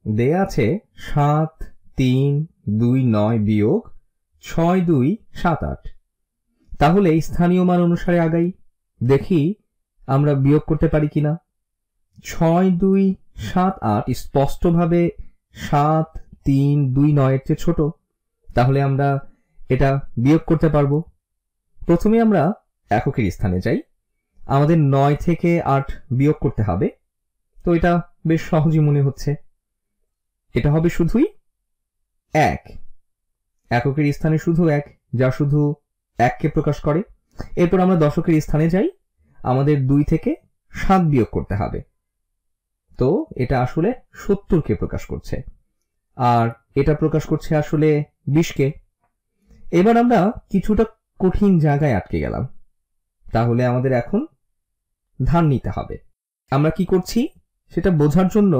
দেয়া আছে 7 3 2 9 বিয়োগ 6 2 7 8। তাহলে স্থানীয় মান অনুসারে আগাই, দেখি আমরা বিয়োগ করতে পারি কিনা। 6 2 7 8 স্পষ্টভাবে 7 3 2 9 এর চেয়ে ছোট, তাহলে আমরা এটা বিয়োগ করতে পারবো। প্রথমে আমরা এককের স্থানে যাই, আমাদের 9 থেকে 8 বিয়োগ করতে হবে। তো এটা বেশ সহজই মনে হচ্ছে, এটা হবে শুধুই 1। এককের স্থানে শুধু 1, যা শুধু 1 কে প্রকাশ করে। এরপর আমরা দশকের স্থানে যাই, আমাদের 2 থেকে 7 বিয়োগ করতে হবে। তো এটা আসলে 70 কে প্রকাশ করছে, আর এটা প্রকাশ করছে আসলে 20 কে। এবার আমরা কিছুটা কঠিন জায়গায় আটকে গেলাম, তাহলে আমাদের এখন ধার নিতে হবে। আমরা কি করছি সেটা বোঝার জন্য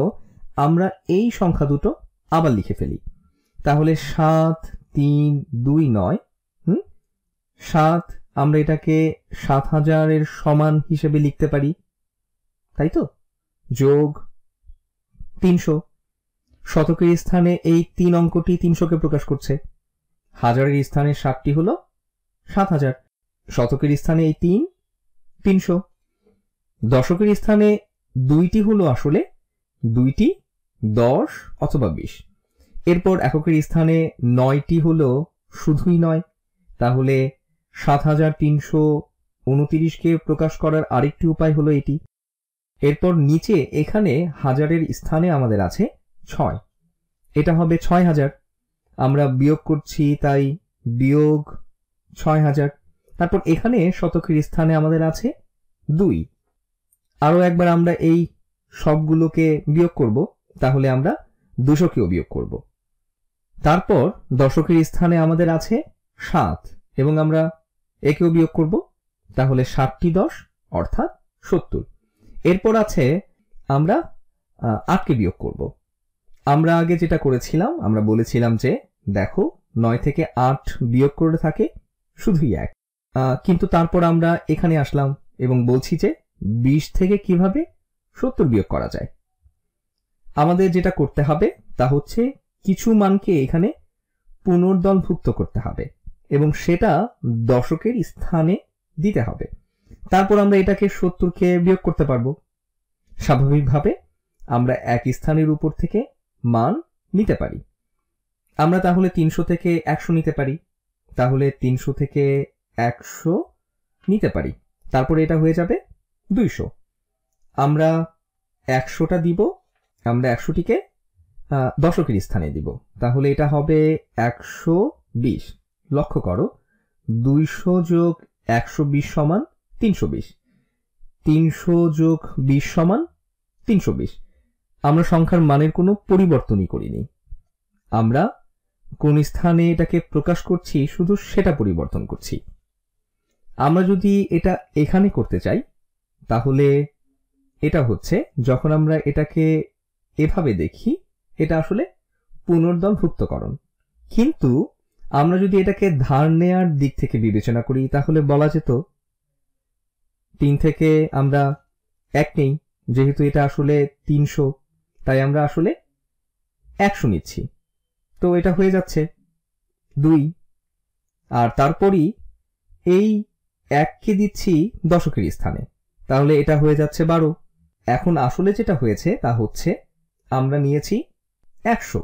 আমরা এই সংখ্যা দুটো আবার লিখে ফেলি। তাহলে 7 3 2 9, 7 আমরা এটাকে 7000 এর সমান হিসেবে লিখতে পারি, তাই তো, যোগ 300। শতকের স্থানে এই 3 অঙ্কটি 300 কে প্রকাশ করছে। হাজারের স্থানে 7টি হলো 7000, শতকের স্থানে এই 3 300। দশকের স্থানে 2টি হলো আসলে 2টি 10 অথবা 20। এরপর এককের স্থানে 9টি হলো শুধুই 9, তাহলে 7329 কে প্রকাশ করার আরেকটি উপায় হলো এটি। এরপর নিচে এখানে হাজারের স্থানে আমাদের আছে 6, এটা হবে 6000। আমরা বিয়োগ করছি, তাই বিয়োগ 6000। তারপর এখানে শতকের স্থানে আমাদের আছে 2। আরো একবার আমরা এই সবগুলোকে বিয়োগ করব, তাহলে আমরা 200 কেও বিয়োগ করব। তারপর দশকের স্থানে আমাদের আছে 7, এবং আমরা একেও বিয়োগ করব, তাহলে 7টি 10 অর্থাৎ 70। এরপর আছে আমরা 8 কে বিয়োগ করব। আমরা আগে যেটা করেছিলাম, আমরা বলেছিলাম যে দেখো 9 থেকে 8 বিয়োগ করে থাকে শুধুই 1, কিন্তু তারপর আমরা এখানে আসলাম এবং বলছি যে 20 থেকে কিভাবে 70 বিয়োগ করা যায়। আমাদের যেটা করতে হবে তা হচ্ছে কিছু মানকে এখানে পুনর্দলভুক্ত করতে হবে এবং সেটা দশকের স্থানে দিতে হবে। তারপর আমরা এটাকে 70 কে বিয়োগ করতে পারবো। স্বাভাবিকভাবে আমরা এক স্থানের উপর থেকে মান নিতে পারি। আমরা তাহলে 300 থেকে 100 নিতে পারি, তাহলে 300 থেকে 100 নিতে পারি, তারপরে এটা হয়ে যাবে 200। আমরা 100টা দিব, আমরা 100টিকে দশকের স্থানে দিব, তাহলে এটা হবে 120। লক্ষ্য করো, 200 যোগ 120 সমান 320, 300 যোগ 20 সমান 320। আমরা সংখ্যার মানের কোনো পরিবর্তনই করিনি, আমরা কোন স্থানে এটাকে প্রকাশ করছি শুধু সেটা পরিবর্তন করছি। আমরা যদি এটা এখানে করতে চাই, তাহলে এটা হচ্ছে, যখন আমরা এটাকে এভাবে দেখি এটা আসলে পুনর্দলভুক্তকরণ, কিন্তু আমরা যদি এটাকে ধার নেয়ার দিক থেকে বিবেচনা করি তাহলে বলা যেত 3 থেকে আমরা 1 নেই, যেহেতু এটা আসলে 300, তাই আমরা আসলে 100 নিচ্ছি। তো এটা হয়ে যাচ্ছে 2, আর তারপরই এই 1 কে দিচ্ছি দশকের স্থানে, তাহলে এটা হয়ে যাচ্ছে 12। এখন আসলে যেটা হয়েছে তা হচ্ছে আমরা নিয়েছি 100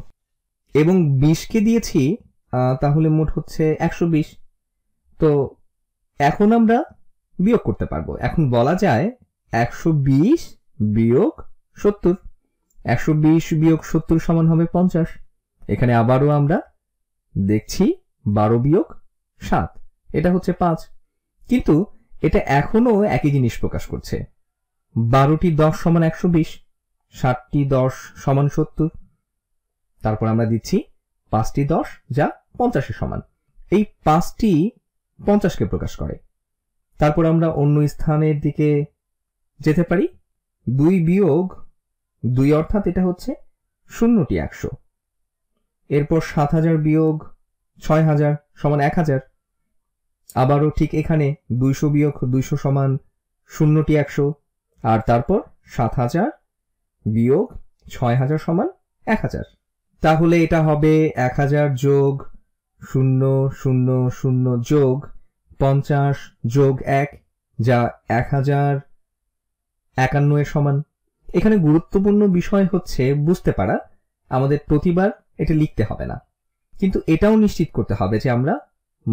এবং 20 কে দিয়েছি, তাহলে মোট হচ্ছে 120। তো এখন আমরা বিয়োগ করতে পারবো। এখন বলা যায় 120 বিয়োগ 70, 120 বিয়োগ 70 সমান হবে 50। এখানে আবারও আমরা দেখছি 12 বিয়োগ 7, এটা হচ্ছে 5, কিন্তু এটা এখনো একই জিনিস প্রকাশ করছে। 12টি 10 সমান 120, 7টি 10 সমান 70, তারপর আমরা দিচ্ছি 5টি 10 যা 50 এর সমান। এই 5টি 50 কে প্রকাশ করে। তারপর আমরা অন্য স্থানের দিকে যেতে পারি। 2 বিয়োগ 2 অর্থাৎ এটা হচ্ছে 0টি 100। এরপর 7000 বিয়োগ 6000 সমান 1000। আবারও ঠিক এখানে 200 বিয়োগ 200 সমান 0টি 100, আর তারপর 7000 বিয়োগ 6000 সমান 1000। তাহলে এটা হবে 1000 যোগ 000 যোগ 50 যোগ 1, যা 1051 এর সমান। এখানে গুরুত্বপূর্ণ বিষয় হচ্ছে বুঝতে পারা আমাদের প্রতিবার এটা লিখতে হবে না, কিন্তু এটাও নিশ্চিত করতে হবে যে আমরা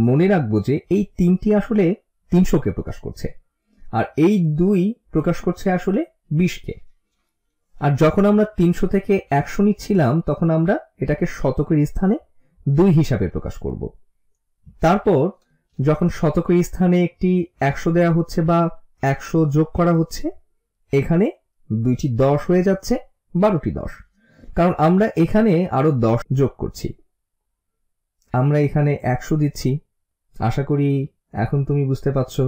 মনে রাখবো যে এই 3টি আসলে 300কে প্রকাশ করছে, আর এই 2 প্রকাশ করছে আসলে 20কে। আর যখন আমরা 300 থেকে 100 নিচ্ছিলাম তখন আমরা এটাকে শতকের স্থানে 2 হিসাবে প্রকাশ করব। তারপর যখন শতকের স্থানে একটি 100 দেয়া হচ্ছে বা 100 যোগ করা হচ্ছে, এখানে 2টি 10 হয়ে যাচ্ছে, 12টি 10, কারণ আমরা এখানে আরো 10 যোগ করছি। আমরা এখানে 100 দিচ্ছি। আশা করি এখন তুমি বুঝতে পারছো।